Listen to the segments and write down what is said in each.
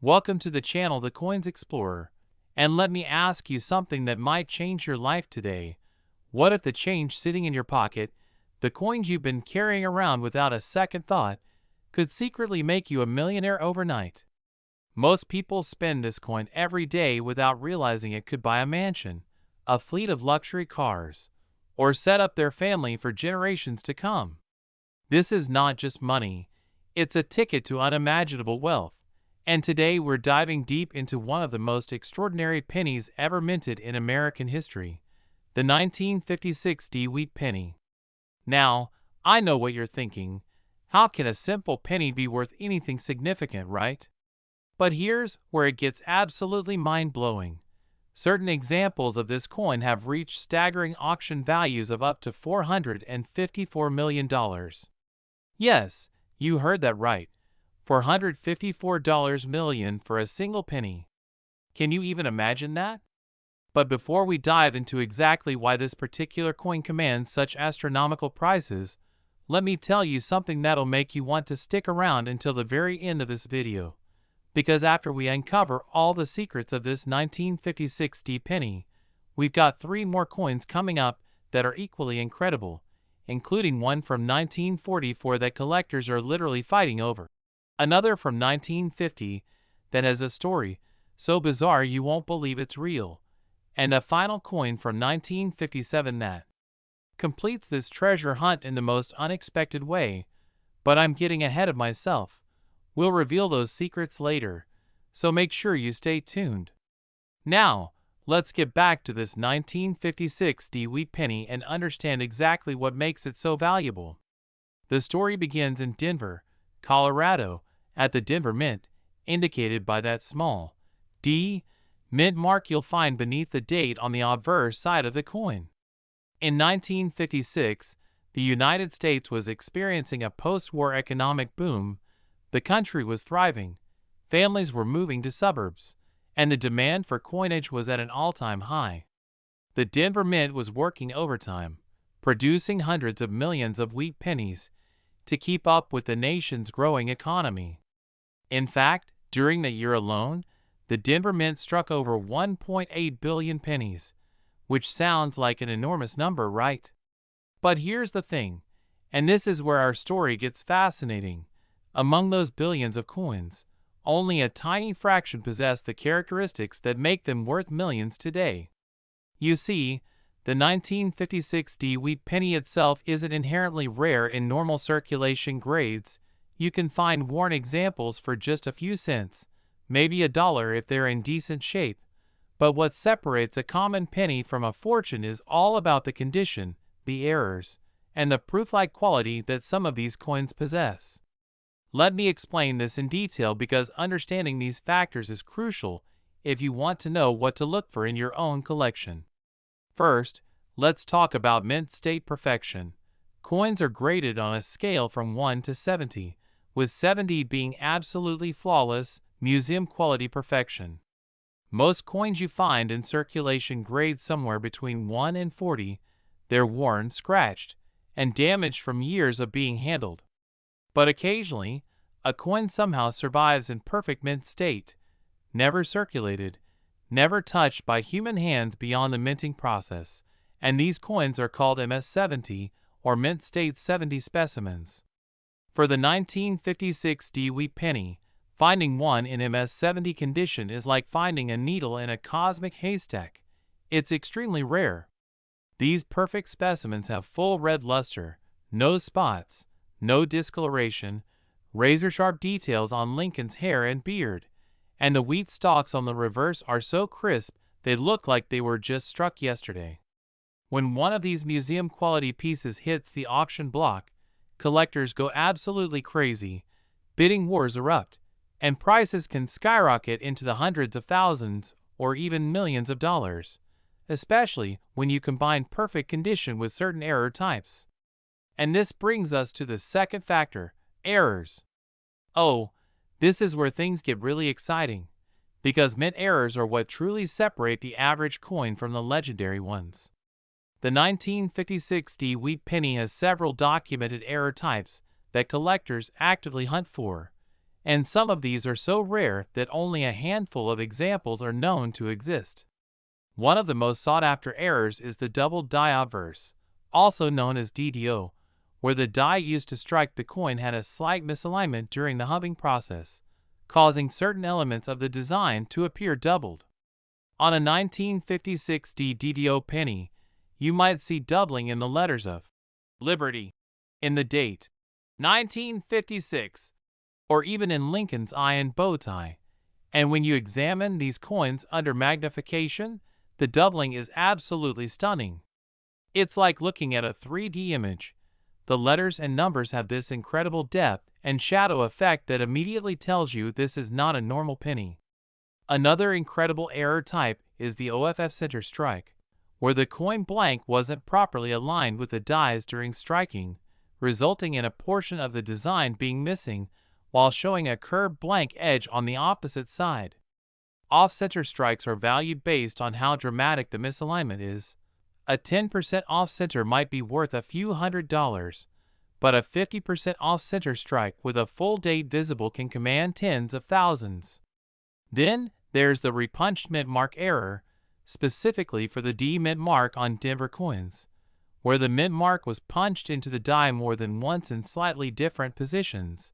Welcome to the channel The Coins Explorer, and let me ask you something that might change your life today. What if the change sitting in your pocket, the coins you've been carrying around without a second thought, could secretly make you a millionaire overnight? Most people spend this coin every day without realizing it could buy a mansion, a fleet of luxury cars, or set up their family for generations to come. This is not just money, it's a ticket to unimaginable wealth. And today we're diving deep into one of the most extraordinary pennies ever minted in American history, the 1956 WWII penny. Now, I know what you're thinking. How can a simple penny be worth anything significant, right? But here's where it gets absolutely mind-blowing. Certain examples of this coin have reached staggering auction values of up to $454 million. Yes, you heard that right. $454 million for a single penny. Can you even imagine that? But before we dive into exactly why this particular coin commands such astronomical prices, let me tell you something that'll make you want to stick around until the very end of this video. Because after we uncover all the secrets of this 1956 penny, we've got 3 more coins coming up that are equally incredible, including one from 1944 that collectors are literally fighting over. Another from 1950 that has a story so bizarre you won't believe it's real, and a final coin from 1957 that completes this treasure hunt in the most unexpected way. But I'm getting ahead of myself. We'll reveal those secrets later, so make sure you stay tuned. Now, let's get back to this 1956 WWII penny and understand exactly what makes it so valuable. The story begins in Denver, Colorado, at the Denver Mint, indicated by that small D mint mark you'll find beneath the date on the obverse side of the coin. In 1956, the United States was experiencing a post-war economic boom. The country was thriving, families were moving to suburbs, and the demand for coinage was at an all-time high. The Denver Mint was working overtime, producing hundreds of millions of WWII pennies to keep up with the nation's growing economy. In fact, during the year alone, the Denver Mint struck over 1.8 billion pennies, which sounds like an enormous number, right? But here's the thing, and this is where our story gets fascinating. Among those billions of coins, only a tiny fraction possess the characteristics that make them worth millions today. You see, the 1956 WWII penny itself isn't inherently rare in normal circulation grades. You can find worn examples for just a few cents, maybe $1 if they're in decent shape. But what separates a common penny from a fortune is all about the condition, the errors, and the proof-like quality that some of these coins possess. Let me explain this in detail because understanding these factors is crucial if you want to know what to look for in your own collection. First, let's talk about mint state perfection. Coins are graded on a scale from 1 to 70, with 70 being absolutely flawless, museum-quality perfection. Most coins you find in circulation grade somewhere between 1 and 40. They're worn, scratched, and damaged from years of being handled. But occasionally, a coin somehow survives in perfect mint state, never circulated, never touched by human hands beyond the minting process, and these coins are called MS-70 or mint state 70 specimens. For the 1956 WWII penny, finding one in MS-70 condition is like finding a needle in a cosmic haystack. It's extremely rare. These perfect specimens have full red luster, no spots, no discoloration, razor-sharp details on Lincoln's hair and beard, and the wheat stalks on the reverse are so crisp they look like they were just struck yesterday. When one of these museum-quality pieces hits the auction block, collectors go absolutely crazy, bidding wars erupt, and prices can skyrocket into the hundreds of thousands or even millions of dollars, especially when you combine perfect condition with certain error types. And this brings us to the second factor, errors. Oh, this is where things get really exciting, because mint errors are what truly separate the average coin from the legendary ones. The 1956 WWII penny has several documented error types that collectors actively hunt for, and some of these are so rare that only a handful of examples are known to exist. One of the most sought-after errors is the double die obverse, also known as DDO, where the die used to strike the coin had a slight misalignment during the hubbing process, causing certain elements of the design to appear doubled. On a 1956 DDO penny, you might see doubling in the letters of Liberty, in the date 1956, or even in Lincoln's eye and bow tie. And when you examine these coins under magnification, the doubling is absolutely stunning. It's like looking at a 3D image. The letters and numbers have this incredible depth and shadow effect that immediately tells you this is not a normal penny. Another incredible error type is the OFF center strike, where the coin blank wasn't properly aligned with the dies during striking, resulting in a portion of the design being missing while showing a curved blank edge on the opposite side. Off-center strikes are valued based on how dramatic the misalignment is. A 10% off-center might be worth a few $100s, but a 50% off-center strike with a full date visible can command tens of thousands. Then, there's the repunched mint mark error, specifically for the D mint mark on Denver coins, where the mint mark was punched into the die more than once in slightly different positions,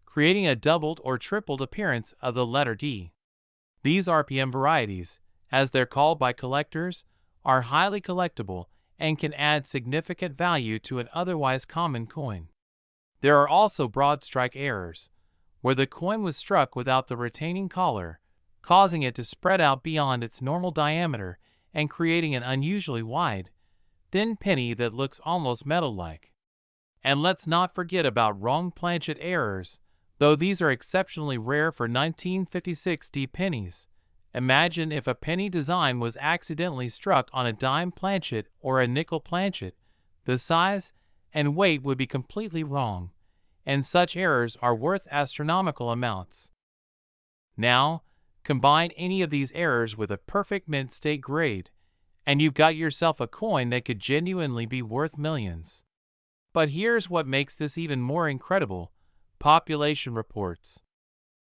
creating a doubled or tripled appearance of the letter D. These RPM varieties, as they're called by collectors, are highly collectible and can add significant value to an otherwise common coin. There are also broad strike errors, where the coin was struck without the retaining collar, causing it to spread out beyond its normal diameter and creating an unusually wide, thin penny that looks almost metal-like. And let's not forget about wrong planchet errors, though these are exceptionally rare for 1956 D pennies. Imagine if a penny design was accidentally struck on a dime planchet or a nickel planchet. The size and weight would be completely wrong, and such errors are worth astronomical amounts. Now, combine any of these errors with a perfect mint state grade, and you've got yourself a coin that could genuinely be worth millions. But here's what makes this even more incredible: population reports.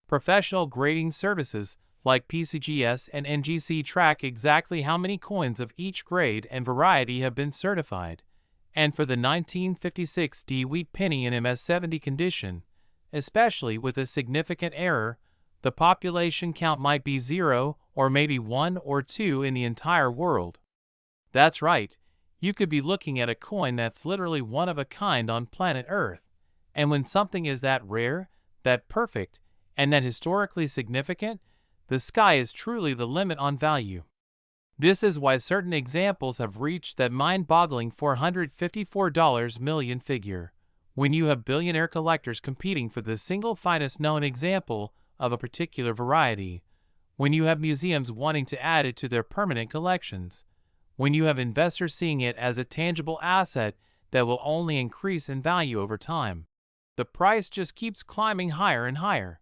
Professional grading services like PCGS and NGC track exactly how many coins of each grade and variety have been certified, and for the 1956 WWII penny in MS70 condition, especially with a significant error, the population count might be 0 or maybe 1 or 2 in the entire world. That's right, you could be looking at a coin that's literally one of a kind on planet Earth, and when something is that rare, that perfect, and that historically significant, the sky is truly the limit on value. This is why certain examples have reached that mind-boggling $454 million figure, when you have billionaire collectors competing for the single finest known example of a particular variety, when you have museums wanting to add it to their permanent collections, when you have investors seeing it as a tangible asset that will only increase in value over time. The price just keeps climbing higher and higher.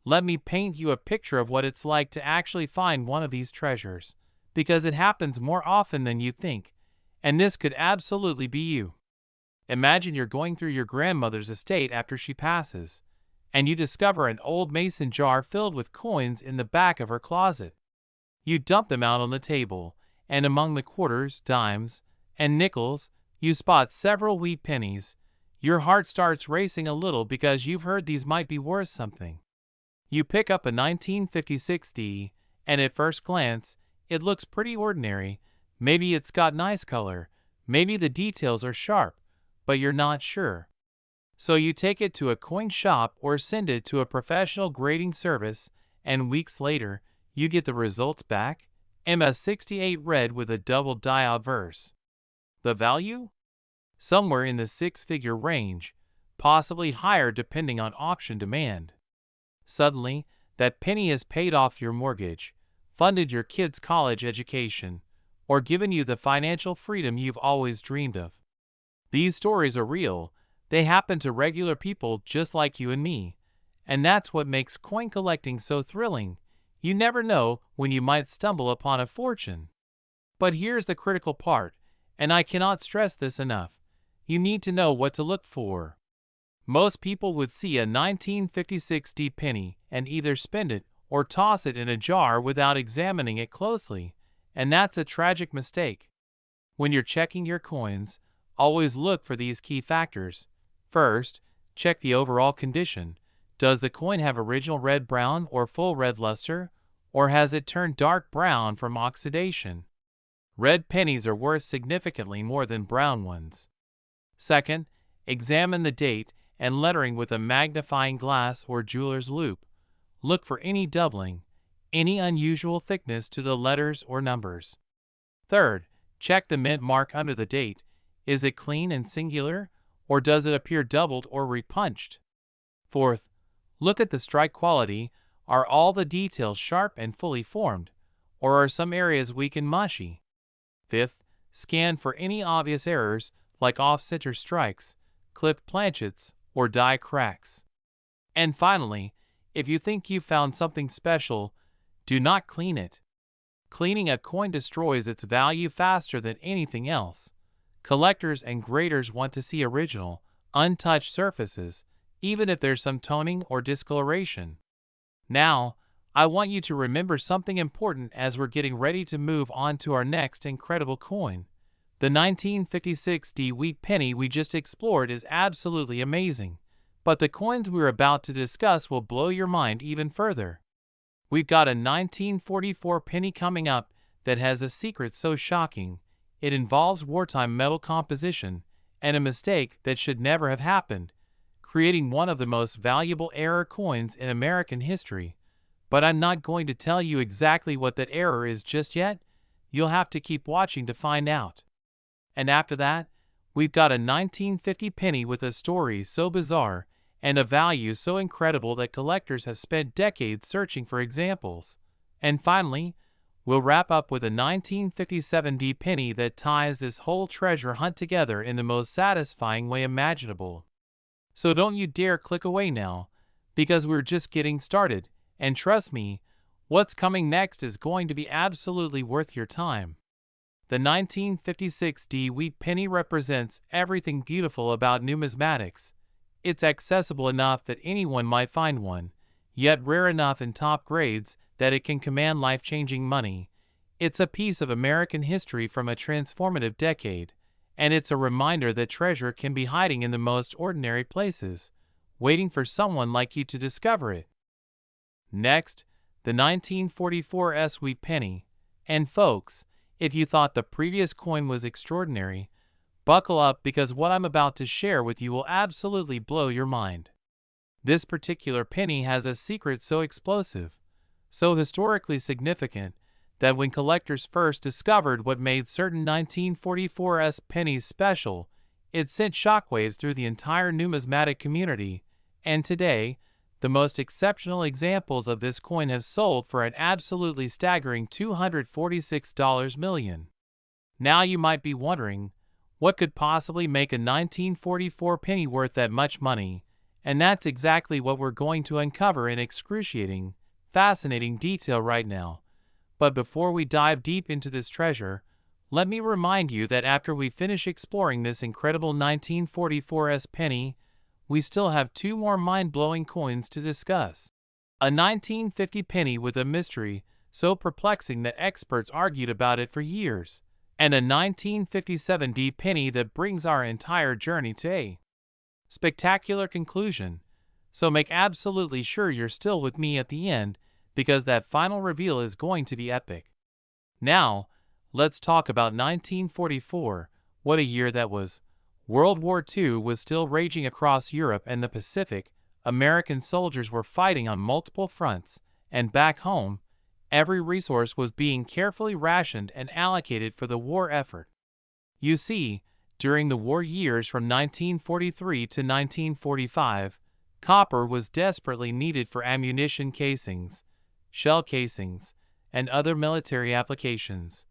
Let me paint you a picture of what it's like to actually find one of these treasures, because it happens more often than you think, and this could absolutely be you. Imagine you're going through your grandmother's estate after she passes, and you discover an old mason jar filled with coins in the back of her closet. You dump them out on the table, and among the quarters, dimes, and nickels, you spot several wee pennies. Your heart starts racing a little because you've heard these might be worth something. You pick up a 1956 D, and at first glance, it looks pretty ordinary. Maybe it's got nice color, maybe the details are sharp, but you're not sure. So you take it to a coin shop or send it to a professional grading service, and weeks later, you get the results back: MS68 red with a double die obverse. The value? Somewhere in the six-figure range, possibly higher depending on auction demand. Suddenly, that penny has paid off your mortgage, funded your kids' college education, or given you the financial freedom you've always dreamed of. These stories are real. They happen to regular people just like you and me, and that's what makes coin collecting so thrilling. You never know when you might stumble upon a fortune. But here's the critical part, and I cannot stress this enough: you need to know what to look for. Most people would see a 1956 D penny and either spend it or toss it in a jar without examining it closely, and that's a tragic mistake. When you're checking your coins, always look for these key factors. First, check the overall condition. Does the coin have original red-brown or full red luster, or has it turned dark brown from oxidation? Red pennies are worth significantly more than brown ones. Second, examine the date and lettering with a magnifying glass or jeweler's loupe. Look for any doubling, any unusual thickness to the letters or numbers. Third, check the mint mark under the date. Is it clean and singular, or does it appear doubled or repunched? Fourth, look at the strike quality. Are all the details sharp and fully formed, or are some areas weak and mushy? Fifth, scan for any obvious errors like off-center strikes, clipped planchets, or die cracks. And finally, if you think you found something special, do not clean it. Cleaning a coin destroys its value faster than anything else. Collectors and graders want to see original, untouched surfaces, even if there's some toning or discoloration. Now, I want you to remember something important as we're getting ready to move on to our next incredible coin. The 1956 WWII penny we just explored is absolutely amazing, but the coins we're about to discuss will blow your mind even further. We've got a 1944 penny coming up that has a secret so shocking, it involves wartime metal composition and a mistake that should never have happened, creating one of the most valuable error coins in American history. But I'm not going to tell you exactly what that error is just yet. You'll have to keep watching to find out. And after that, we've got a 1950 penny with a story so bizarre and a value so incredible that collectors have spent decades searching for examples. And finally, we'll wrap up with a 1957 D penny that ties this whole treasure hunt together in the most satisfying way imaginable. So don't you dare click away now, because we're just getting started, and trust me, what's coming next is going to be absolutely worth your time. The 1956 WWII penny represents everything beautiful about numismatics. It's accessible enough that anyone might find one, yet rare enough in top grades that it can command life-changing money. It's a piece of American history from a transformative decade, and it's a reminder that treasure can be hiding in the most ordinary places, waiting for someone like you to discover it. Next, the 1944 WWII penny. And folks, if you thought the previous coin was extraordinary, buckle up because what I'm about to share with you will absolutely blow your mind. This particular penny has a secret so explosive, so historically significant, that when collectors first discovered what made certain 1944 pennies special, it sent shockwaves through the entire numismatic community, and today, the most exceptional examples of this coin have sold for an absolutely staggering $246 million. Now you might be wondering, what could possibly make a 1944 penny worth that much money? And that's exactly what we're going to uncover in excruciating, fascinating detail right now. But before we dive deep into this treasure, let me remind you that after we finish exploring this incredible 1944 penny, we still have two more mind-blowing coins to discuss. A 1950 penny with a mystery so perplexing that experts argued about it for years, and a 1957 D penny that brings our entire journey to a spectacular conclusion. So make absolutely sure you're still with me at the end, because that final reveal is going to be epic. Now, let's talk about 1944. What a year that was. World War II was still raging across Europe and the Pacific. American soldiers were fighting on multiple fronts, and back home, every resource was being carefully rationed and allocated for the war effort. You see, during the war years from 1943 to 1945, copper was desperately needed for ammunition casings, shell casings, and other military applications,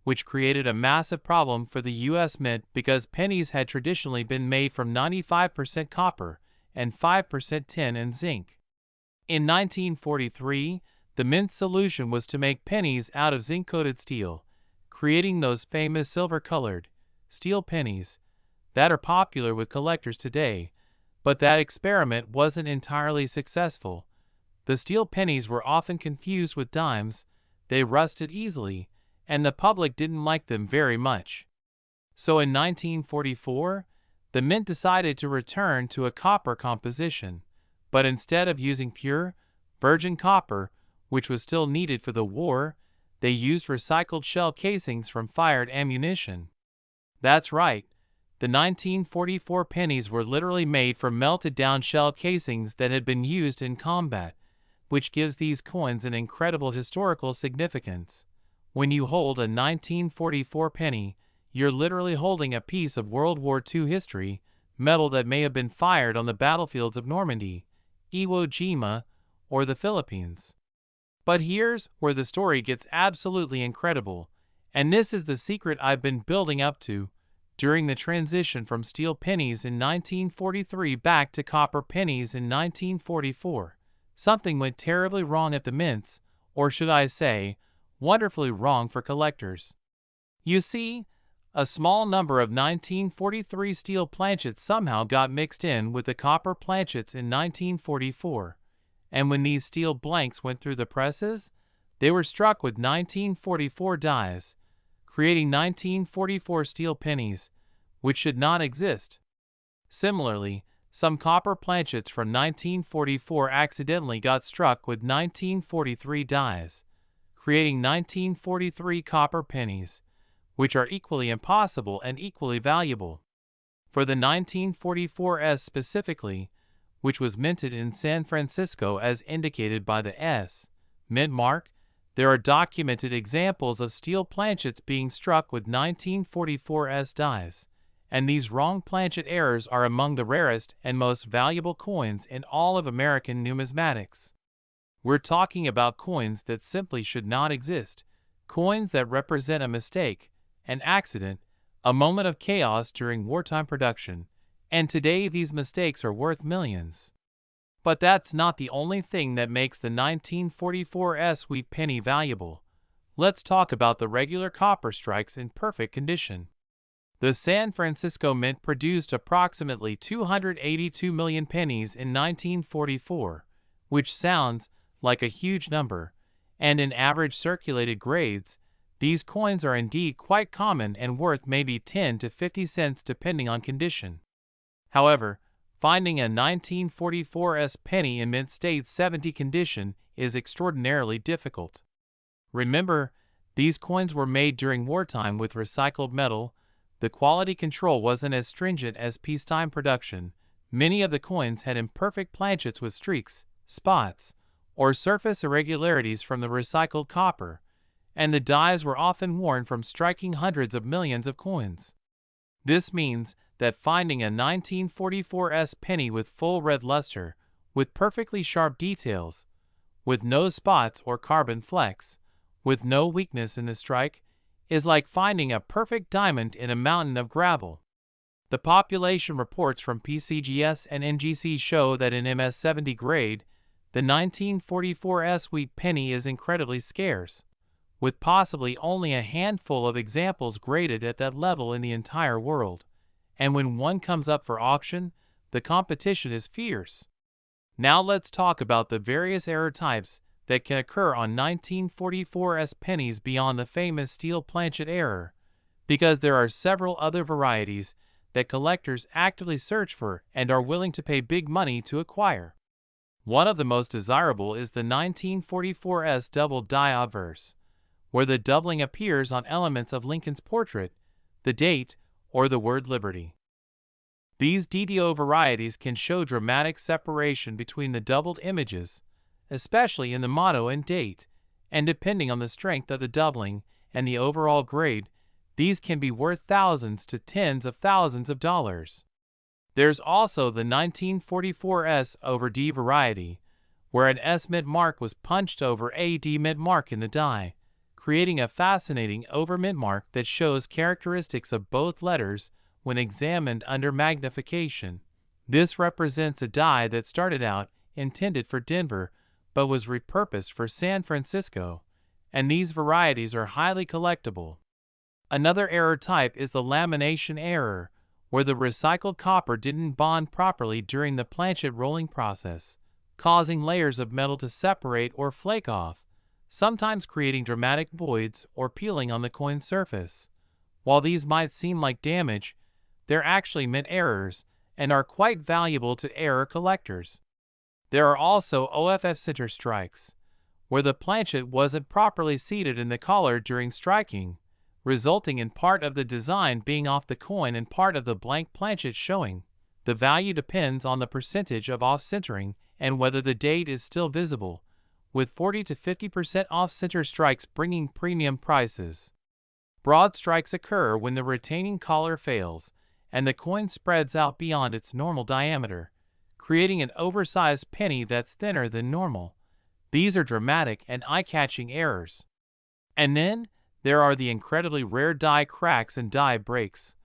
which created a massive problem for the U.S. Mint because pennies had traditionally been made from 95% copper and 5% tin and zinc. In 1943, the Mint solution was to make pennies out of zinc-coated steel, creating those famous silver-colored steel pennies that are popular with collectors today. But that experiment wasn't entirely successful. The steel pennies were often confused with dimes, they rusted easily, and the public didn't like them very much. So in 1944, the mint decided to return to a copper composition, but instead of using pure, virgin copper, which was still needed for the war, they used recycled shell casings from fired ammunition. That's right, the 1944 pennies were literally made from melted-down shell casings that had been used in combat, which gives these coins an incredible historical significance. When you hold a 1944 penny, you're literally holding a piece of World War II history, metal that may have been fired on the battlefields of Normandy, Iwo Jima, or the Philippines. But here's where the story gets absolutely incredible, and this is the secret I've been building up to. During the transition from steel pennies in 1943 back to copper pennies in 1944, something went terribly wrong at the mints, or should I say, wonderfully wrong for collectors. You see, a small number of 1943 steel planchets somehow got mixed in with the copper planchets in 1944, and when these steel blanks went through the presses, they were struck with 1944 dies, creating 1944 steel pennies, which should not exist. Similarly, some copper planchets from 1944 accidentally got struck with 1943 dies, creating 1943 copper pennies, which are equally impossible and equally valuable. For the 1944S specifically, which was minted in San Francisco as indicated by the S mint mark, there are documented examples of steel planchets being struck with 1944S dies, and these wrong planchet errors are among the rarest and most valuable coins in all of American numismatics. We're talking about coins that simply should not exist, coins that represent a mistake, an accident, a moment of chaos during wartime production, and today these mistakes are worth millions. But that's not the only thing that makes the 1944S wheat penny valuable. Let's talk about the regular copper strikes in perfect condition. The San Francisco Mint produced approximately 282 million pennies in 1944, which sounds like a huge number, and in average circulated grades, these coins are indeed quite common and worth maybe 10 to 50 cents depending on condition. However, finding a 1944S penny in mint state 70 condition is extraordinarily difficult. Remember, these coins were made during wartime with recycled metal. The quality control wasn't as stringent as peacetime production. Many of the coins had imperfect planchets with streaks, spots, or surface irregularities from the recycled copper, and the dies were often worn from striking hundreds of millions of coins. This means that finding a 1944S penny with full red luster, with perfectly sharp details, with no spots or carbon flecks, with no weakness in the strike, is like finding a perfect diamond in a mountain of gravel. The population reports from PCGS and NGC show that in MS-70 grade, the 1944S wheat penny is incredibly scarce, with possibly only a handful of examples graded at that level in the entire world. And when one comes up for auction, the competition is fierce. Now let's talk about the various error types that can occur on 1944S pennies beyond the famous steel planchet error, because there are several other varieties that collectors actively search for and are willing to pay big money to acquire. One of the most desirable is the 1944S double die obverse, where the doubling appears on elements of Lincoln's portrait, the date, or the word liberty. These DDO varieties can show dramatic separation between the doubled images, especially in the motto and date, and depending on the strength of the doubling and the overall grade, these can be worth thousands to tens of thousands of dollars. There's also the 1944S over D variety, where an S mint mark was punched over a D mint mark in the die, creating a fascinating over mint mark that shows characteristics of both letters when examined under magnification. This represents a die that started out intended for Denver but was repurposed for San Francisco, and these varieties are highly collectible. Another error type is the lamination error, where the recycled copper didn't bond properly during the planchet rolling process, causing layers of metal to separate or flake off, sometimes creating dramatic voids or peeling on the coin's surface. While these might seem like damage, they're actually mint errors and are quite valuable to error collectors. There are also OFF center strikes, where the planchet wasn't properly seated in the collar during striking, resulting in part of the design being off the coin and part of the blank planchet showing. The value depends on the percentage of off-centering and whether the date is still visible, with 40 to 50% off-center strikes bringing premium prices. Broad strikes occur when the retaining collar fails and the coin spreads out beyond its normal diameter, creating an oversized penny that's thinner than normal. These are dramatic and eye-catching errors. And then, there are the incredibly rare die cracks and die breaks,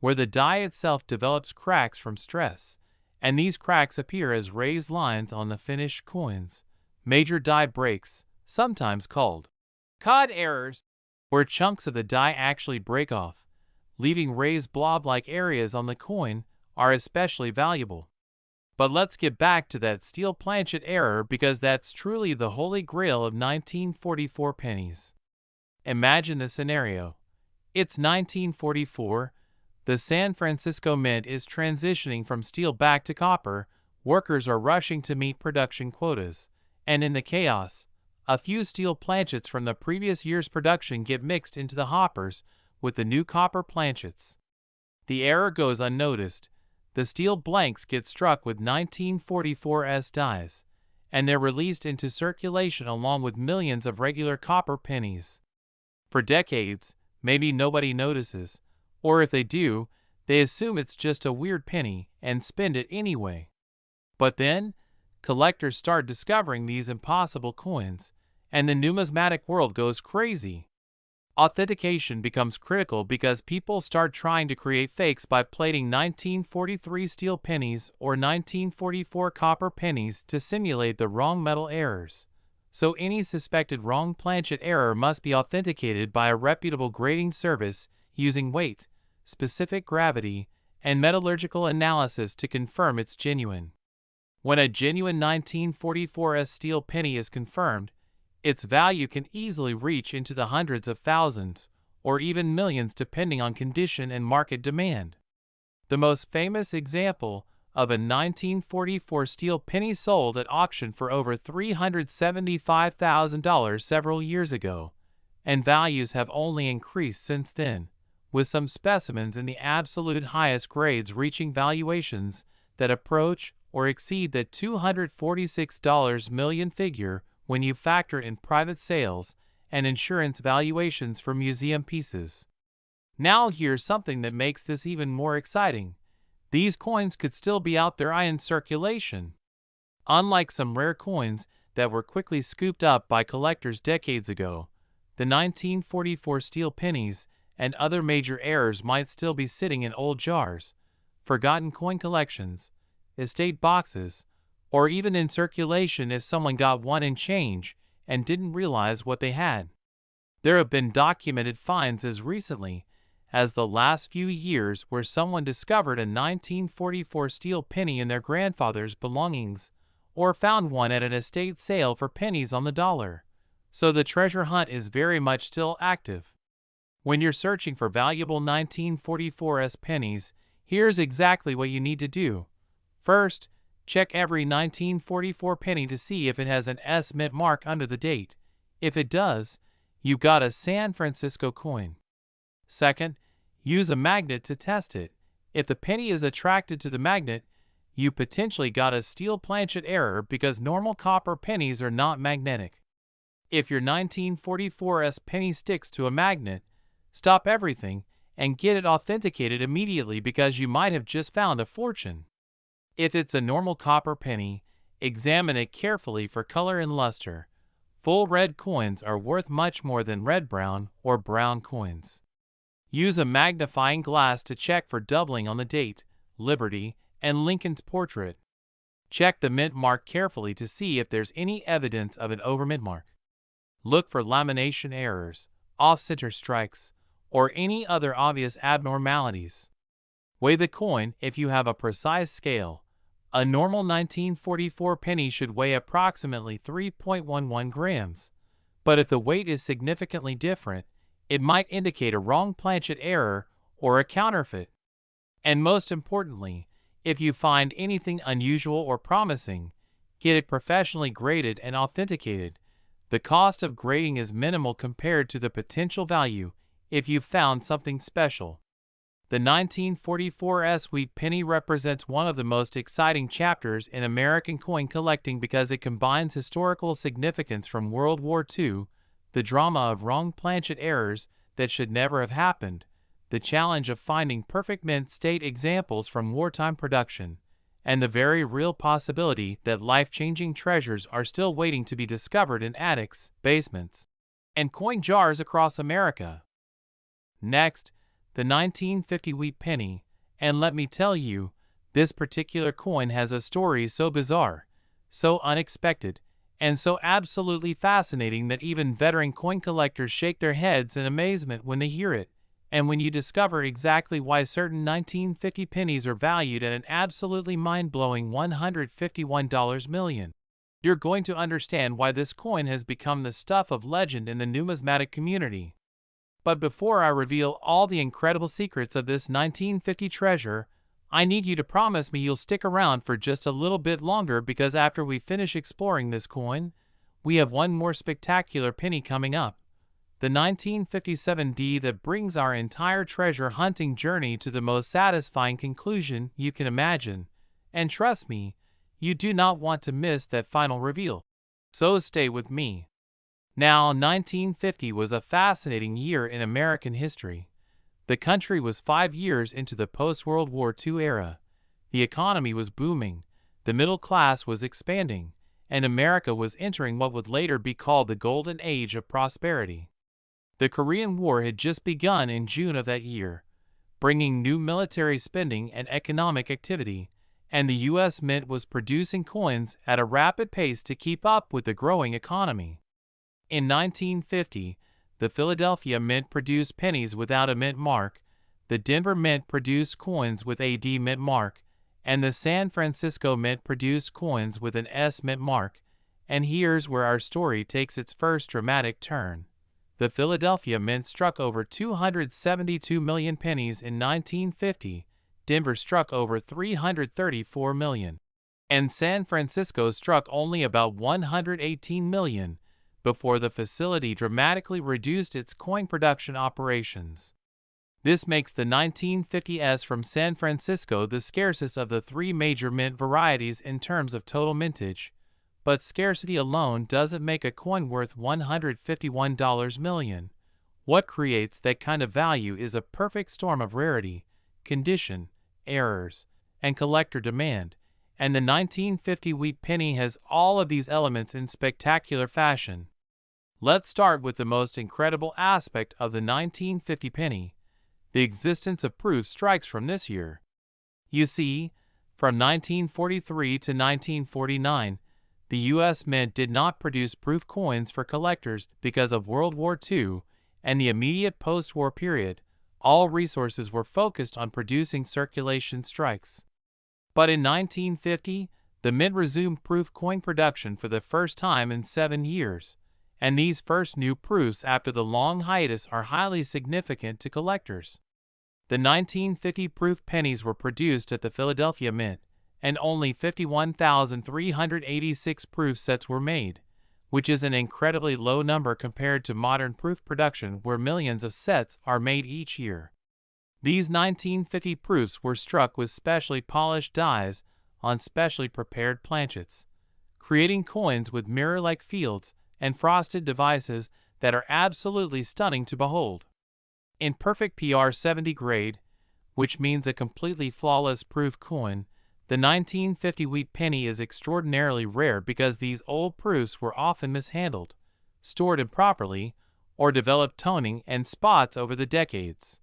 where the die itself develops cracks from stress, and these cracks appear as raised lines on the finished coins. Major die breaks, sometimes called cod errors, where chunks of the die actually break off, leaving raised blob-like areas on the coin, are especially valuable. But let's get back to that steel planchet error because that's truly the holy grail of 1944 pennies. Imagine the scenario. It's 1944, the San Francisco Mint is transitioning from steel back to copper, workers are rushing to meet production quotas, and in the chaos, a few steel planchets from the previous year's production get mixed into the hoppers with the new copper planchets. The error goes unnoticed. The steel blanks get struck with 1944's dies, and they're released into circulation along with millions of regular copper pennies. For decades, maybe nobody notices, or if they do, they assume it's just a weird penny and spend it anyway. But then, collectors start discovering these impossible coins, and the numismatic world goes crazy. Authentication becomes critical because people start trying to create fakes by plating 1943 steel pennies or 1944 copper pennies to simulate the wrong metal errors. So any suspected wrong planchet error must be authenticated by a reputable grading service using weight, specific gravity, and metallurgical analysis to confirm it's genuine. When a genuine 1944 steel penny is confirmed, its value can easily reach into the hundreds of thousands, or even millions depending on condition and market demand. The most famous example of a 1944 steel penny sold at auction for over $375,000 several years ago, and values have only increased since then, with some specimens in the absolute highest grades reaching valuations that approach or exceed the $246 million figure when you factor in private sales and insurance valuations for museum pieces. Now here's something that makes this even more exciting. These coins could still be out there in circulation. Unlike some rare coins that were quickly scooped up by collectors decades ago, the 1944 steel pennies and other major errors might still be sitting in old jars, forgotten coin collections, estate boxes, or even in circulation if someone got one in change and didn't realize what they had. There have been documented finds as recently as the last few years where someone discovered a 1944 steel penny in their grandfather's belongings or found one at an estate sale for pennies on the dollar. So the treasure hunt is very much still active. When you're searching for valuable 1944's pennies, here's exactly what you need to do. First, check every 1944 penny to see if it has an S mint mark under the date. If it does, you've got a San Francisco coin. Second, use a magnet to test it. If the penny is attracted to the magnet, you potentially got a steel planchet error because normal copper pennies are not magnetic. If your 1944's penny sticks to a magnet, stop everything and get it authenticated immediately because you might have just found a fortune. If it's a normal copper penny, examine it carefully for color and luster. Full red coins are worth much more than red-brown or brown coins. Use a magnifying glass to check for doubling on the date, Liberty, and Lincoln's portrait. Check the mint mark carefully to see if there's any evidence of an overmint mark. Look for lamination errors, off-center strikes, or any other obvious abnormalities. Weigh the coin if you have a precise scale. A normal 1944 penny should weigh approximately 3.11 grams. But if the weight is significantly different, it might indicate a wrong planchet error or a counterfeit. And most importantly, if you find anything unusual or promising, get it professionally graded and authenticated. The cost of grading is minimal compared to the potential value if you've found something special. The 1944 WWII penny represents one of the most exciting chapters in American coin collecting because it combines historical significance from World War II, the drama of wrong planchet errors that should never have happened, the challenge of finding perfect mint state examples from wartime production, and the very real possibility that life-changing treasures are still waiting to be discovered in attics, basements, and coin jars across America. Next, the 1950 wheat penny, and let me tell you, this particular coin has a story so bizarre, so unexpected, and so absolutely fascinating that even veteran coin collectors shake their heads in amazement when they hear it, and when you discover exactly why certain 1950 pennies are valued at an absolutely mind-blowing $151 million. You're going to understand why this coin has become the stuff of legend in the numismatic community. But before I reveal all the incredible secrets of this 1950 treasure, I need you to promise me you'll stick around for just a little bit longer because after we finish exploring this coin, we have one more spectacular penny coming up. The 1957D that brings our entire treasure hunting journey to the most satisfying conclusion you can imagine. And trust me, you do not want to miss that final reveal. So stay with me. Now, 1950 was a fascinating year in American history. The country was 5 years into the post-World War II era. The economy was booming, the middle class was expanding, and America was entering what would later be called the Golden Age of prosperity. The Korean War had just begun in June of that year, bringing new military spending and economic activity, and the U.S. Mint was producing coins at a rapid pace to keep up with the growing economy. In 1950, the Philadelphia Mint produced pennies without a mint mark, the Denver Mint produced coins with a D mint mark, and the San Francisco Mint produced coins with an S mint mark. And here's where our story takes its first dramatic turn. The Philadelphia Mint struck over 272 million pennies in 1950, Denver struck over 334 million, and San Francisco struck only about 118 million. Before the facility dramatically reduced its coin production operations. This makes the 1950s from San Francisco the scarcest of the three major mint varieties in terms of total mintage, but scarcity alone doesn't make a coin worth $151 million. What creates that kind of value is a perfect storm of rarity, condition, errors, and collector demand, and the 1950 wheat penny has all of these elements in spectacular fashion. Let's start with the most incredible aspect of the 1950 penny, the existence of proof strikes from this year. You see, from 1943 to 1949, the U.S. Mint did not produce proof coins for collectors because of World War II and the immediate post-war period. All resources were focused on producing circulation strikes. But in 1950, the Mint resumed proof coin production for the first time in 7 years. And these first new proofs after the long hiatus are highly significant to collectors. The 1950 proof pennies were produced at the Philadelphia Mint, and only 51,386 proof sets were made, which is an incredibly low number compared to modern proof production where millions of sets are made each year. These 1950 proofs were struck with specially polished dies on specially prepared planchets, creating coins with mirror-like fields and frosted devices that are absolutely stunning to behold. In perfect PR70 grade, which means a completely flawless proof coin, the 1950 wheat penny is extraordinarily rare because these old proofs were often mishandled, stored improperly, or developed toning and spots over the decades.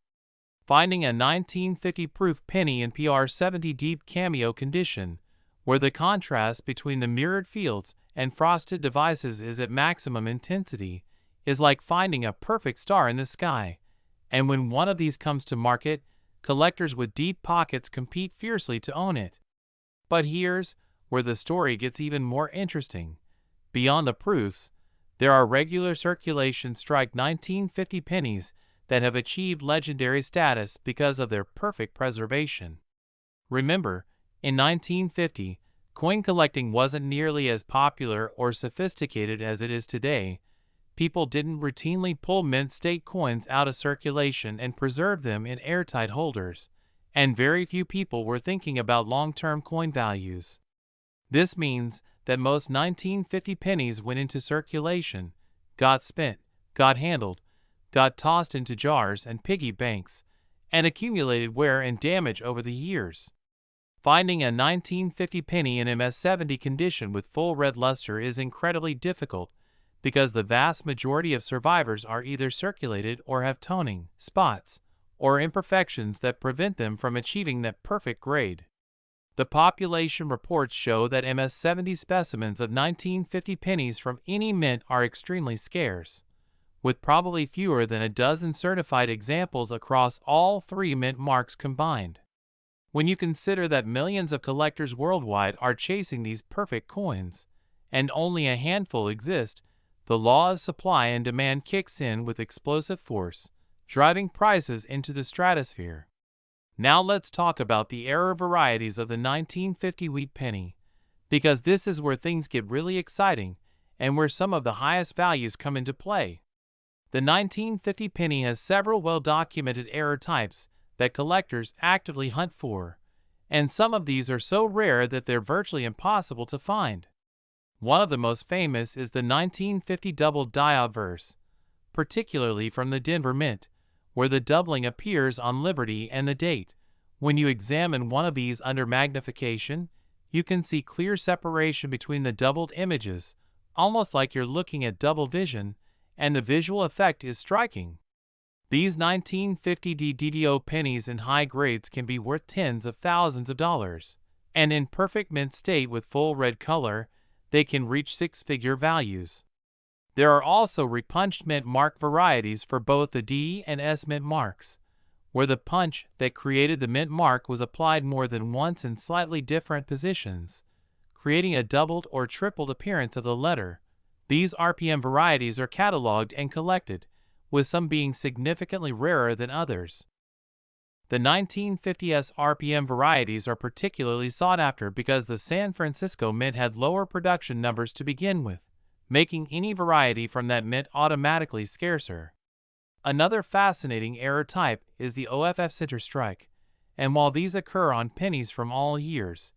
Finding a 1950 proof penny in PR70 deep cameo condition, where the contrast between the mirrored fields and frosted devices is at maximum intensity, is like finding a perfect star in the sky. And when one of these comes to market, collectors with deep pockets compete fiercely to own it. But here's where the story gets even more interesting. Beyond the proofs, there are regular circulation strike 1950 pennies that have achieved legendary status because of their perfect preservation. Remember, in 1950, coin collecting wasn't nearly as popular or sophisticated as it is today. People didn't routinely pull mint state coins out of circulation and preserve them in airtight holders, and very few people were thinking about long-term coin values. This means that most 1950 pennies went into circulation, got spent, got handled, got tossed into jars and piggy banks, and accumulated wear and damage over the years. Finding a 1950 penny in MS-70 condition with full red luster is incredibly difficult because the vast majority of survivors are either circulated or have toning, spots, or imperfections that prevent them from achieving that perfect grade. The population reports show that MS-70 specimens of 1950 pennies from any mint are extremely scarce, with probably fewer than a dozen certified examples across all three mint marks combined. When you consider that millions of collectors worldwide are chasing these perfect coins, and only a handful exist, the law of supply and demand kicks in with explosive force, driving prices into the stratosphere. Now let's talk about the error varieties of the 1950 wheat penny, because this is where things get really exciting and where some of the highest values come into play. The 1950 penny has several well-documented error types that collectors actively hunt for, and some of these are so rare that they're virtually impossible to find. One of the most famous is the 1950 double die obverse, particularly from the Denver Mint, where the doubling appears on Liberty and the date. When you examine one of these under magnification, you can see clear separation between the doubled images, almost like you're looking at double vision, and the visual effect is striking. These 1950 DDO pennies in high grades can be worth tens of thousands of dollars, and in perfect mint state with full red color, they can reach six-figure values. There are also repunched mint mark varieties for both the D and S mint marks, where the punch that created the mint mark was applied more than once in slightly different positions, creating a doubled or tripled appearance of the letter. These RPM varieties are cataloged and collected, with some being significantly rarer than others. The 1950s RPM varieties are particularly sought after because the San Francisco Mint had lower production numbers to begin with, making any variety from that mint automatically scarcer. Another fascinating error type is the OFF center strike, and while these occur on pennies from all years,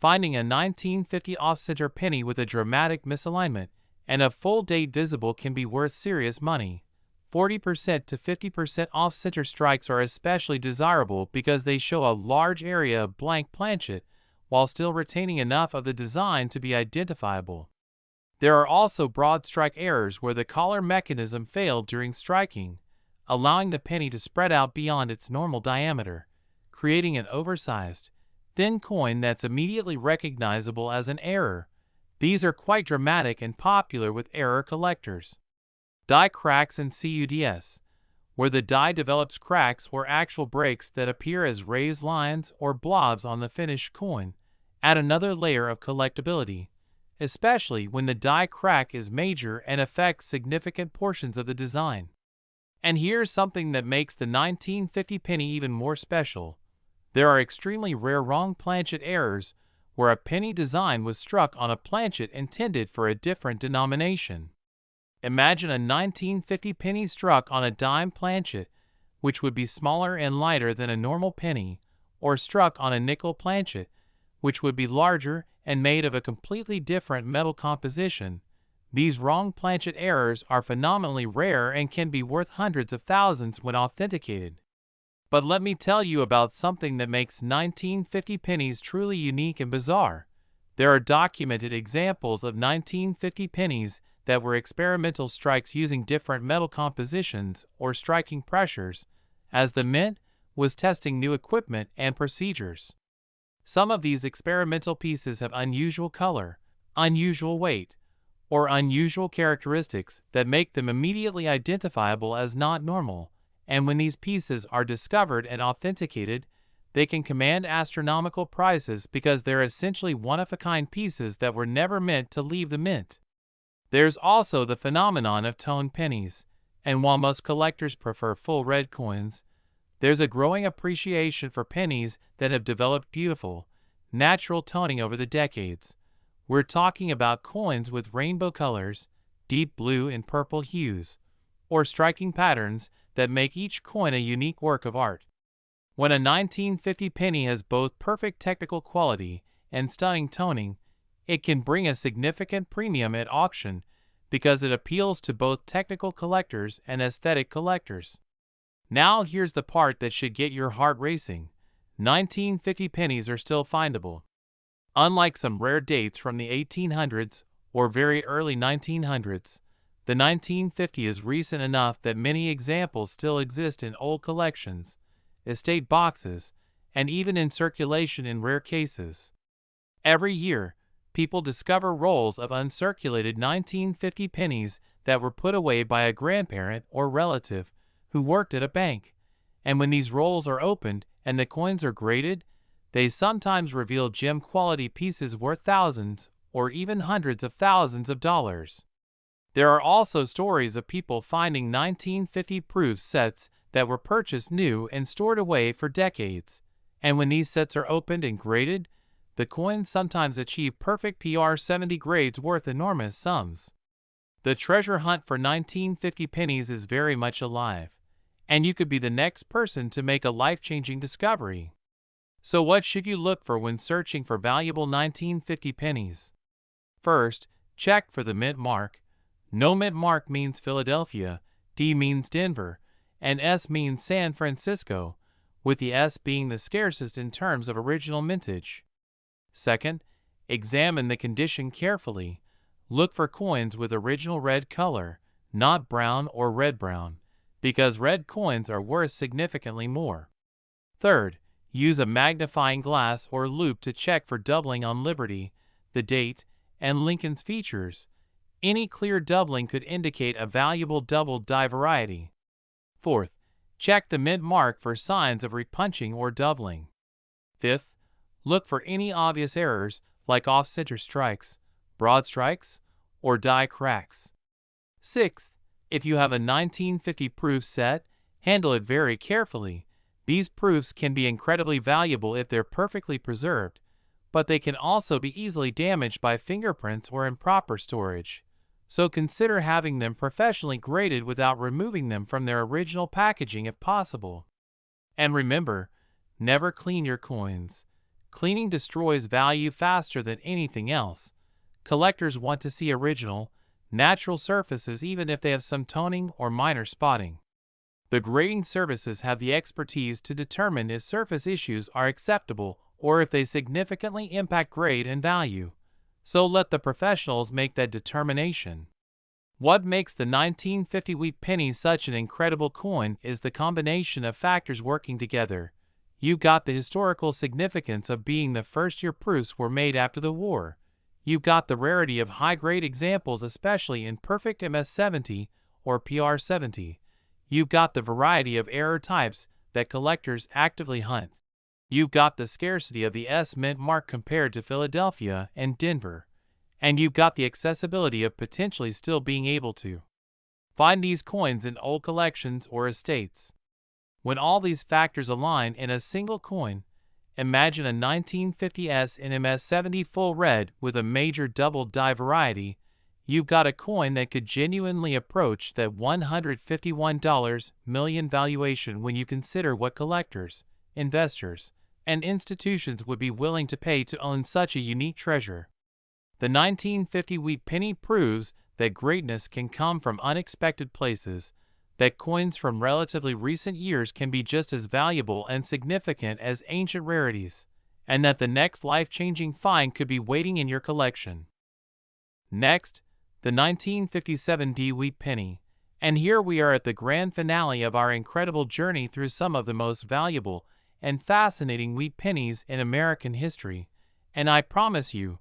finding a 1950 off-center penny with a dramatic misalignment and a full date visible can be worth serious money. 40% to 50% off-center strikes are especially desirable because they show a large area of blank planchet while still retaining enough of the design to be identifiable. There are also broad strike errors where the collar mechanism failed during striking, allowing the penny to spread out beyond its normal diameter, creating an oversized, thin coin that's immediately recognizable as an error. These are quite dramatic and popular with error collectors. Die cracks and CUDS, where the die develops cracks or actual breaks that appear as raised lines or blobs on the finished coin, add another layer of collectability, especially when the die crack is major and affects significant portions of the design. And here's something that makes the 1950 penny even more special. There are extremely rare wrong planchet errors where a penny design was struck on a planchet intended for a different denomination. Imagine a 1950 penny struck on a dime planchet, which would be smaller and lighter than a normal penny, or struck on a nickel planchet, which would be larger and made of a completely different metal composition. These wrong planchet errors are phenomenally rare and can be worth hundreds of thousands when authenticated. But let me tell you about something that makes 1950 pennies truly unique and bizarre. There are documented examples of 1950 pennies that were experimental strikes using different metal compositions or striking pressures, as the mint was testing new equipment and procedures. Some of these experimental pieces have unusual color, unusual weight, or unusual characteristics that make them immediately identifiable as not normal, and when these pieces are discovered and authenticated, they can command astronomical prices because they're essentially one-of-a-kind pieces that were never meant to leave the mint. There's also the phenomenon of toned pennies, and while most collectors prefer full red coins, there's a growing appreciation for pennies that have developed beautiful, natural toning over the decades. We're talking about coins with rainbow colors, deep blue and purple hues, or striking patterns that make each coin a unique work of art. When a 1950 penny has both perfect technical quality and stunning toning, it can bring a significant premium at auction because it appeals to both technical collectors and aesthetic collectors. Now here's the part that should get your heart racing. 1950 pennies are still findable. Unlike some rare dates from the 1800s or very early 1900s, the 1950 is recent enough that many examples still exist in old collections, estate boxes, and even in circulation in rare cases. Every year, people discover rolls of uncirculated 1950 pennies that were put away by a grandparent or relative who worked at a bank, and when these rolls are opened and the coins are graded, they sometimes reveal gem-quality pieces worth thousands or even hundreds of thousands of dollars. There are also stories of people finding 1950 proof sets that were purchased new and stored away for decades, and when these sets are opened and graded, the coins sometimes achieve perfect PR70 grades worth enormous sums. The treasure hunt for 1950 pennies is very much alive, and you could be the next person to make a life-changing discovery. So what should you look for when searching for valuable 1950 pennies? First, check for the mint mark. No mint mark means Philadelphia, D means Denver, and S means San Francisco, with the S being the scarcest in terms of original mintage. Second, examine the condition carefully. Look for coins with original red color, not brown or red-brown, because red coins are worth significantly more. Third, use a magnifying glass or loupe to check for doubling on Liberty, the date, and Lincoln's features. Any clear doubling could indicate a valuable doubled die variety. Fourth, check the mint mark for signs of repunching or doubling. Fifth, look for any obvious errors like off-center strikes, broad strikes, or die cracks. Sixth, if you have a 1950 proof set, handle it very carefully. These proofs can be incredibly valuable if they're perfectly preserved, but they can also be easily damaged by fingerprints or improper storage. So consider having them professionally graded without removing them from their original packaging if possible. And remember, never clean your coins. Cleaning destroys value faster than anything else. Collectors want to see original, natural surfaces even if they have some toning or minor spotting. The grading services have the expertise to determine if surface issues are acceptable or if they significantly impact grade and value. So let the professionals make that determination. What makes the 1950 wheat penny such an incredible coin is the combination of factors working together. You've got the historical significance of being the first year proofs were made after the war. You've got the rarity of high-grade examples, especially in perfect MS70 or PR70. You've got the variety of error types that collectors actively hunt. You've got the scarcity of the S mint mark compared to Philadelphia and Denver. And you've got the accessibility of potentially still being able to find these coins in old collections or estates. When all these factors align in a single coin, imagine a 1950s in MS70 full red with a major double die variety. You've got a coin that could genuinely approach that $151 million valuation when you consider what collectors, investors, and institutions would be willing to pay to own such a unique treasure. The 1950 wheat penny proves that greatness can come from unexpected places, that coins from relatively recent years can be just as valuable and significant as ancient rarities, and that the next life-changing find could be waiting in your collection. Next, the 1957 D wheat penny, and here we are at the grand finale of our incredible journey through some of the most valuable and fascinating wheat pennies in American history, and I promise you,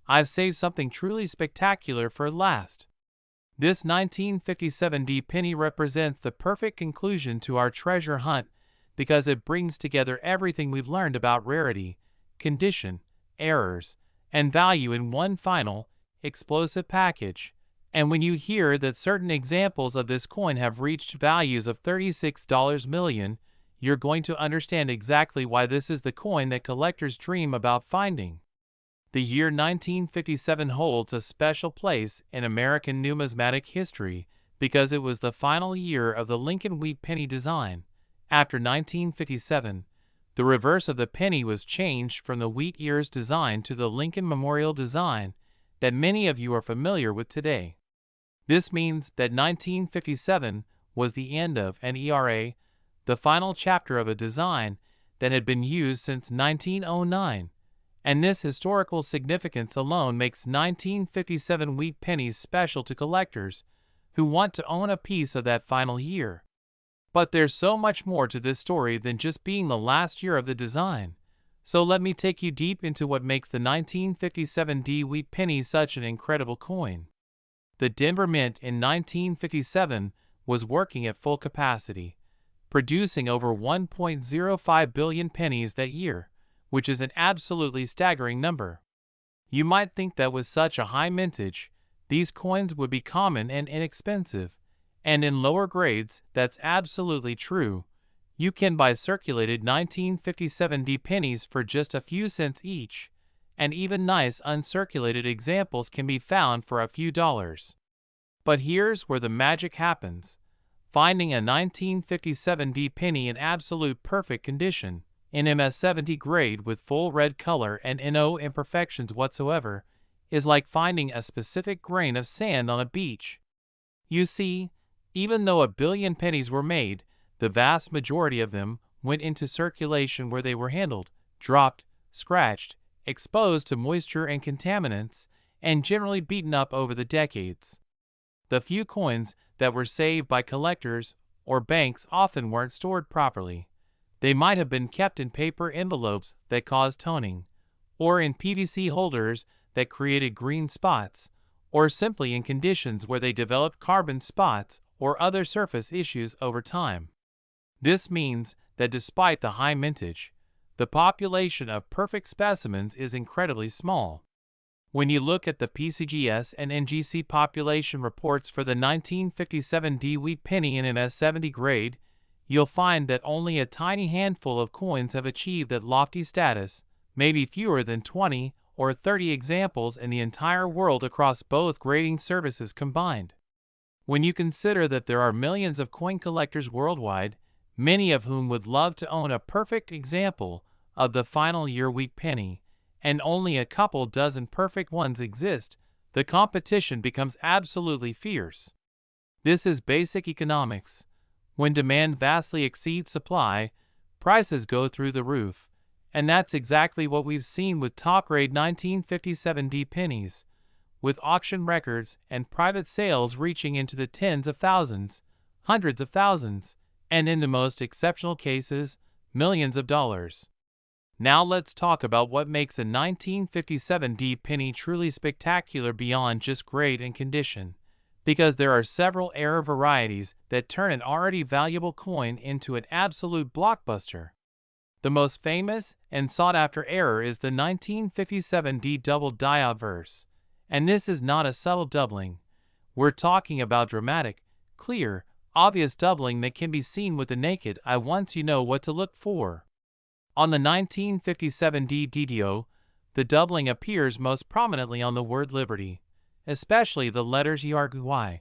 I've saved something truly spectacular for last. This 1957D penny represents the perfect conclusion to our treasure hunt because it brings together everything we've learned about rarity, condition, errors, and value in one final, explosive package. And when you hear that certain examples of this coin have reached values of $36 million, you're going to understand exactly why this is the coin that collectors dream about finding. The year 1957 holds a special place in American numismatic history because it was the final year of the Lincoln wheat penny design. After 1957, the reverse of the penny was changed from the wheat ears design to the Lincoln Memorial design that many of you are familiar with today. This means that 1957 was the end of an era, the final chapter of a design that had been used since 1909, and this historical significance alone makes 1957 wheat pennies special to collectors who want to own a piece of that final year. But there's so much more to this story than just being the last year of the design, so let me take you deep into what makes the 1957D wheat penny such an incredible coin. The Denver Mint in 1957 was working at full capacity, producing over 1.05 billion pennies that year, which is an absolutely staggering number. You might think that with such a high mintage, these coins would be common and inexpensive, and in lower grades, that's absolutely true. You can buy circulated 1957D pennies for just a few cents each, and even nice uncirculated examples can be found for a few dollars. But here's where the magic happens. Finding a 1957D penny in absolute perfect condition, in MS70 grade with full red color and no imperfections whatsoever, is like finding a specific grain of sand on a beach. You see, even though 1 billion pennies were made, the vast majority of them went into circulation where they were handled, dropped, scratched, exposed to moisture and contaminants, and generally beaten up over the decades. The few coins that were saved by collectors or banks often weren't stored properly. They might have been kept in paper envelopes that caused toning, or in PVC holders that created green spots, or simply in conditions where they developed carbon spots or other surface issues over time. This means that despite the high mintage, the population of perfect specimens is incredibly small. When you look at the PCGS and NGC population reports for the 1957D wheat penny in MS70 grade, you'll find that only a tiny handful of coins have achieved that lofty status, maybe fewer than 20 or 30 examples in the entire world across both grading services combined. When you consider that there are millions of coin collectors worldwide, many of whom would love to own a perfect example of the final year wheat penny, and only a couple dozen perfect ones exist, the competition becomes absolutely fierce. This is basic economics. When demand vastly exceeds supply, prices go through the roof, and that's exactly what we've seen with top-grade 1957D pennies, with auction records and private sales reaching into the tens of thousands, hundreds of thousands, and in the most exceptional cases, millions of dollars. Now let's talk about what makes a 1957D penny truly spectacular beyond just grade and condition, because there are several error varieties that turn an already valuable coin into an absolute blockbuster. The most famous and sought-after error is the 1957D double die obverse, and this is not a subtle doubling. We're talking about dramatic, clear, obvious doubling that can be seen with the naked eye once you know what to look for. On the 1957D DDO, the doubling appears most prominently on the word liberty, especially the letters WWII,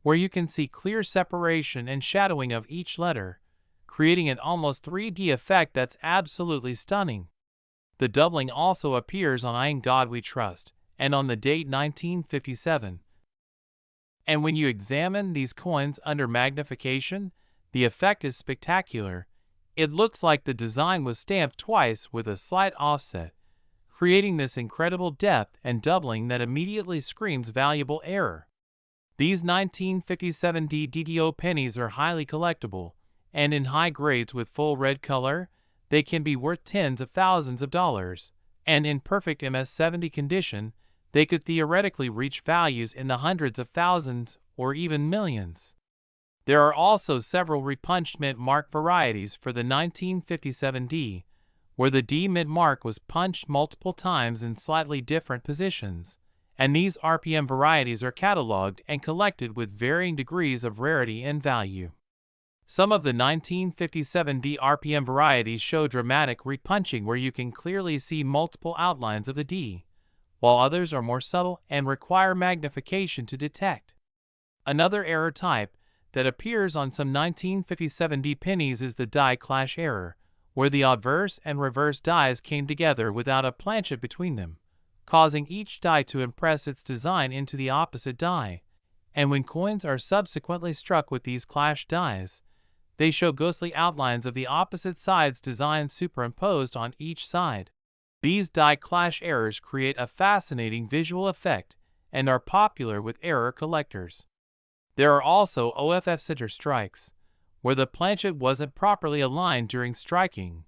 where you can see clear separation and shadowing of each letter, creating an almost 3D effect that's absolutely stunning. The doubling also appears on In God We Trust, and on the date 1957. And when you examine these coins under magnification, the effect is spectacular. It looks like the design was stamped twice with a slight offset, creating this incredible depth and doubling that immediately screams valuable error. These 1957D DDO pennies are highly collectible, and in high grades with full red color, they can be worth tens of thousands of dollars, and in perfect MS70 condition, they could theoretically reach values in the hundreds of thousands or even millions. There are also several repunched mint mark varieties for the 1957 D, where the D mint mark was punched multiple times in slightly different positions, and these RPM varieties are cataloged and collected with varying degrees of rarity and value. Some of the 1957 D RPM varieties show dramatic repunching where you can clearly see multiple outlines of the D, while others are more subtle and require magnification to detect. Another error type that appears on some 1957 D pennies is the die clash error, where the obverse and reverse dies came together without a planchet between them, causing each die to impress its design into the opposite die, and when coins are subsequently struck with these clashed dies, they show ghostly outlines of the opposite side's design superimposed on each side. These die clash errors create a fascinating visual effect and are popular with error collectors. There are also OFF center strikes, where the planchet wasn't properly aligned during striking,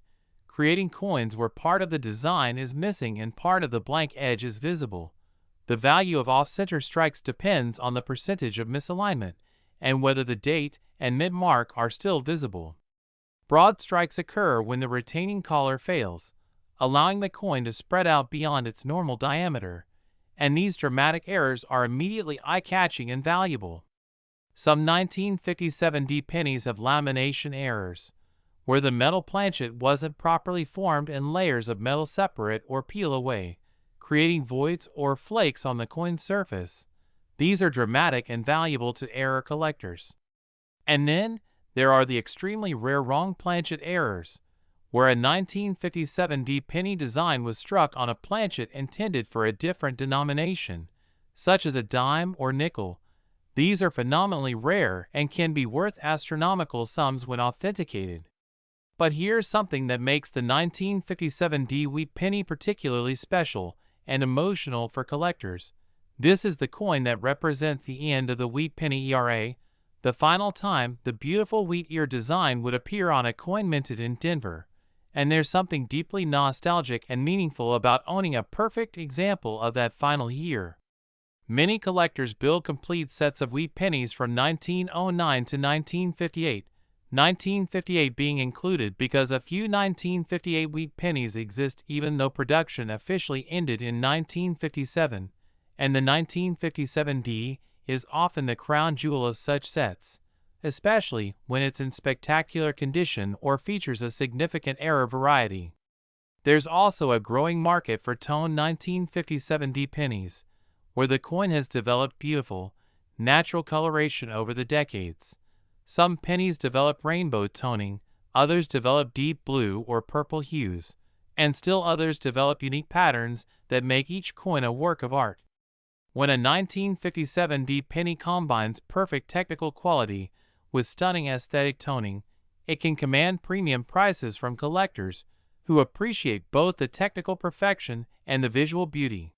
creating coins where part of the design is missing and part of the blank edge is visible. The value of off-center strikes depends on the percentage of misalignment and whether the date and mint mark are still visible. Broad strikes occur when the retaining collar fails, allowing the coin to spread out beyond its normal diameter, and these dramatic errors are immediately eye-catching and valuable. Some 1957 D pennies have lamination errors, where the metal planchet wasn't properly formed and layers of metal separate or peel away, creating voids or flakes on the coin's surface. These are dramatic and valuable to error collectors. And then, there are the extremely rare wrong planchet errors, where a 1957 D penny design was struck on a planchet intended for a different denomination, such as a dime or nickel. These are phenomenally rare and can be worth astronomical sums when authenticated. But here's something that makes the 1957 WWII penny particularly special and emotional for collectors. This is the coin that represents the end of the WWII penny era, the final time the beautiful wheat ear design would appear on a coin minted in Denver. And there's something deeply nostalgic and meaningful about owning a perfect example of that final year. Many collectors build complete sets of WWII pennies from 1909 to 1958, 1958 being included because a few 1958 WWII pennies exist even though production officially ended in 1957, and the 1957 D is often the crown jewel of such sets, especially when it's in spectacular condition or features a significant error variety. There's also a growing market for toned 1957 D pennies, where the coin has developed beautiful, natural coloration over the decades. Some pennies develop rainbow toning, others develop deep blue or purple hues, and still others develop unique patterns that make each coin a work of art. When a 1957 D penny combines perfect technical quality with stunning aesthetic toning, it can command premium prices from collectors who appreciate both the technical perfection and the visual beauty.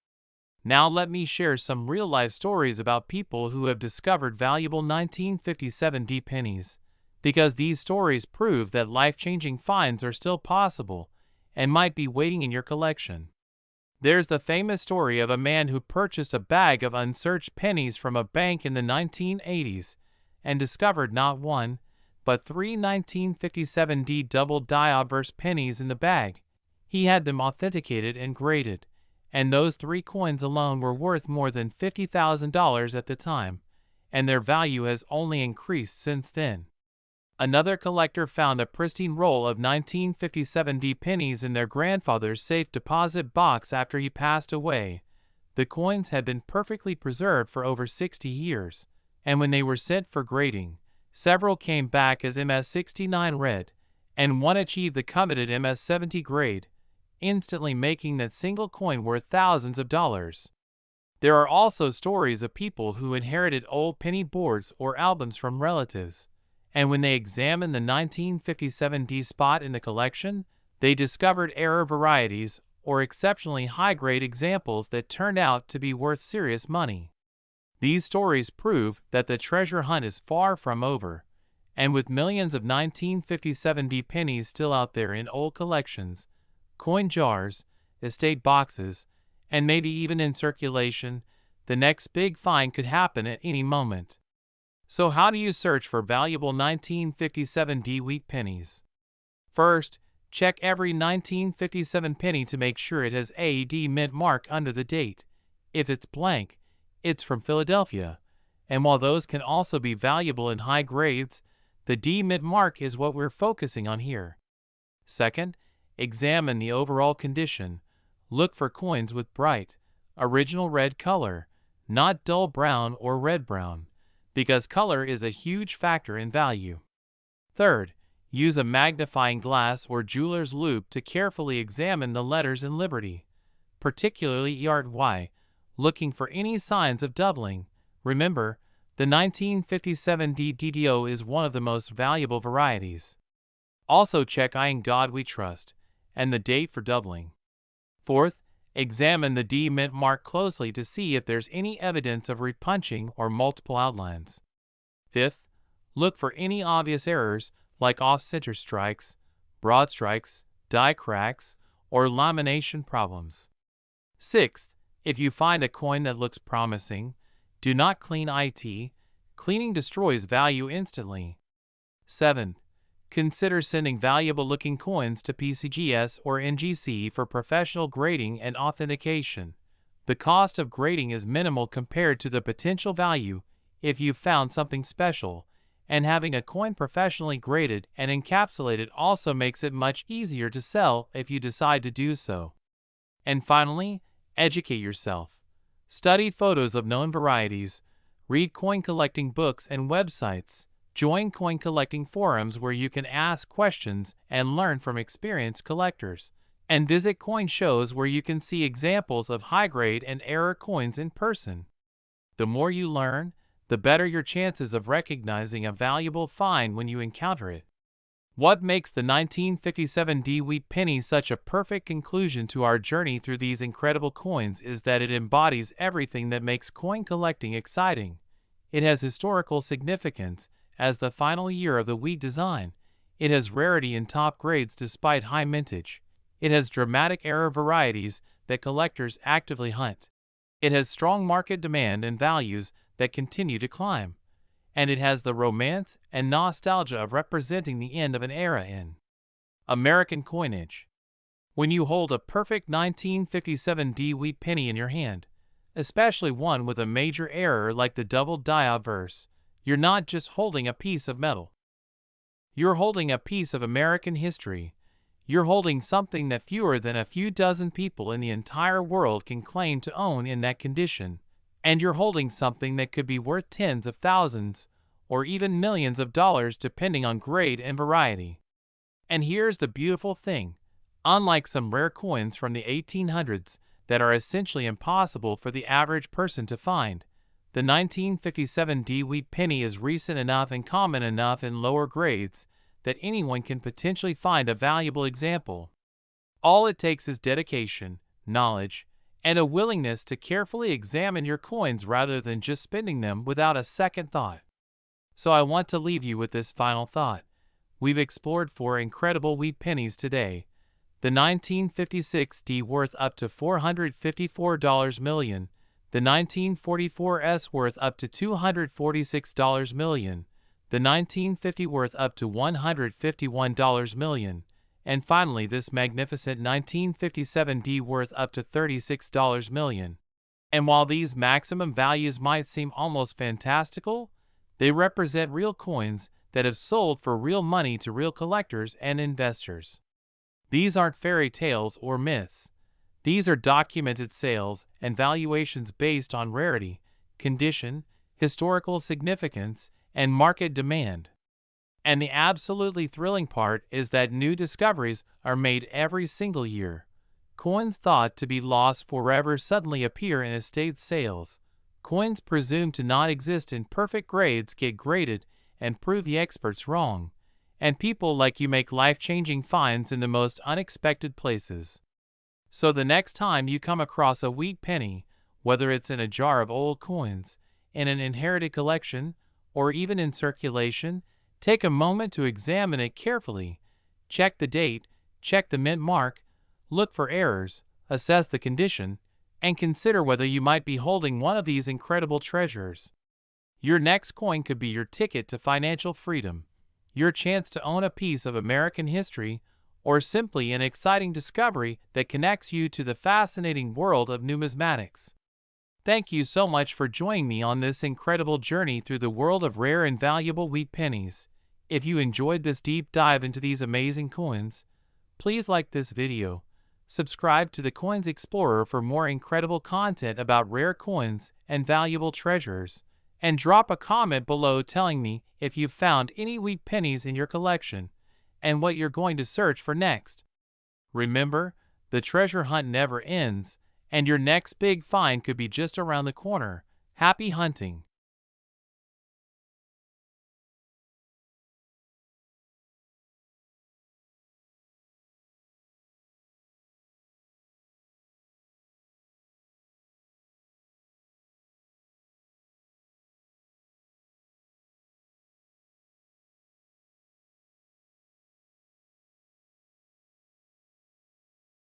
Now let me share some real-life stories about people who have discovered valuable 1957 D pennies, because these stories prove that life-changing finds are still possible and might be waiting in your collection. There's the famous story of a man who purchased a bag of unsearched pennies from a bank in the 1980s and discovered not one, but 3 1957 D double die obverse pennies in the bag. He had them authenticated and graded, and those 3 coins alone were worth more than $50,000 at the time, and their value has only increased since then. Another collector found a pristine roll of 1957 D pennies in their grandfather's safe deposit box after he passed away. The coins had been perfectly preserved for over 60 years, and when they were sent for grading, several came back as MS69 red, and one achieved the coveted MS70 grade, instantly making that single coin worth thousands of dollars. There are also stories of people who inherited old penny boards or albums from relatives, and when they examined the 1957 D spot in the collection, they discovered error varieties or exceptionally high-grade examples that turned out to be worth serious money. These stories prove that the treasure hunt is far from over, and with millions of 1957 D pennies still out there in old collections, coin jars, estate boxes, and maybe even in circulation, the next big find could happen at any moment. So how do you search for valuable 1957 WWII pennies? First, check every 1957 penny to make sure it has a D mint mark under the date. If it's blank, it's from Philadelphia. And while those can also be valuable in high grades, the D mint mark is what we're focusing on here. Second, examine the overall condition. Look for coins with bright, original red color, not dull brown or red-brown, because color is a huge factor in value. Third, use a magnifying glass or jeweler's loupe to carefully examine the letters in Liberty, particularly Yard Y, looking for any signs of doubling. Remember, the 1957 DDO is one of the most valuable varieties. Also check I In God We Trust and the date for doubling. Fourth, examine the D mint mark closely to see if there's any evidence of repunching or multiple outlines. Fifth, look for any obvious errors like off-center strikes, broad strikes, die cracks, or lamination problems. Sixth, if you find a coin that looks promising, do not clean it. Cleaning destroys value instantly. Seventh, consider sending valuable-looking coins to PCGS or NGC for professional grading and authentication. The cost of grading is minimal compared to the potential value if you've found something special, and having a coin professionally graded and encapsulated also makes it much easier to sell if you decide to do so. And finally, educate yourself. Study photos of known varieties, read coin collecting books and websites, join coin collecting forums where you can ask questions and learn from experienced collectors, and visit coin shows where you can see examples of high-grade and error coins in person. The more you learn, the better your chances of recognizing a valuable find when you encounter it. What makes the 1957 WWII penny such a perfect conclusion to our journey through these incredible coins is that it embodies everything that makes coin collecting exciting. It has historical significance as the final year of the WWII design. It has rarity in top grades despite high mintage. It has dramatic error varieties that collectors actively hunt. It has strong market demand and values that continue to climb. And it has the romance and nostalgia of representing the end of an era in American coinage. When you hold a perfect 1957 WWII penny in your hand, especially one with a major error like the WWII obverse, you're not just holding a piece of metal. You're holding a piece of American history. You're holding something that fewer than a few dozen people in the entire world can claim to own in that condition. And you're holding something that could be worth tens of thousands or even millions of dollars depending on grade and variety. And here's the beautiful thing. Unlike some rare coins from the 1800s that are essentially impossible for the average person to find, the 1957 WWII penny is recent enough and common enough in lower grades that anyone can potentially find a valuable example. All it takes is dedication, knowledge, and a willingness to carefully examine your coins rather than just spending them without a second thought. So I want to leave you with this final thought. We've explored 4 incredible WWII pennies today. The 1956 D worth up to $454 million, the 1944 S worth up to $246 million, the 1950 worth up to $151 million, and finally this magnificent 1957 D worth up to $36 million. And while these maximum values might seem almost fantastical, they represent real coins that have sold for real money to real collectors and investors. These aren't fairy tales or myths. These are documented sales and valuations based on rarity, condition, historical significance, and market demand. And the absolutely thrilling part is that new discoveries are made every single year. Coins thought to be lost forever suddenly appear in estate sales. Coins presumed to not exist in perfect grades get graded and prove the experts wrong. And people like you make life-changing finds in the most unexpected places. So the next time you come across a WWII penny, whether it's in a jar of old coins, in an inherited collection, or even in circulation, take a moment to examine it carefully. Check the date, check the mint mark, look for errors, assess the condition, and consider whether you might be holding one of these incredible treasures. Your next coin could be your ticket to financial freedom, your chance to own a piece of American history, or simply an exciting discovery that connects you to the fascinating world of numismatics. Thank you so much for joining me on this incredible journey through the world of rare and valuable wheat pennies. If you enjoyed this deep dive into these amazing coins, please like this video, subscribe to the Coins Explorer for more incredible content about rare coins and valuable treasures, and drop a comment below telling me if you've found any wheat pennies in your collection and what you're going to search for next. Remember, the treasure hunt never ends, and your next big find could be just around the corner. Happy hunting!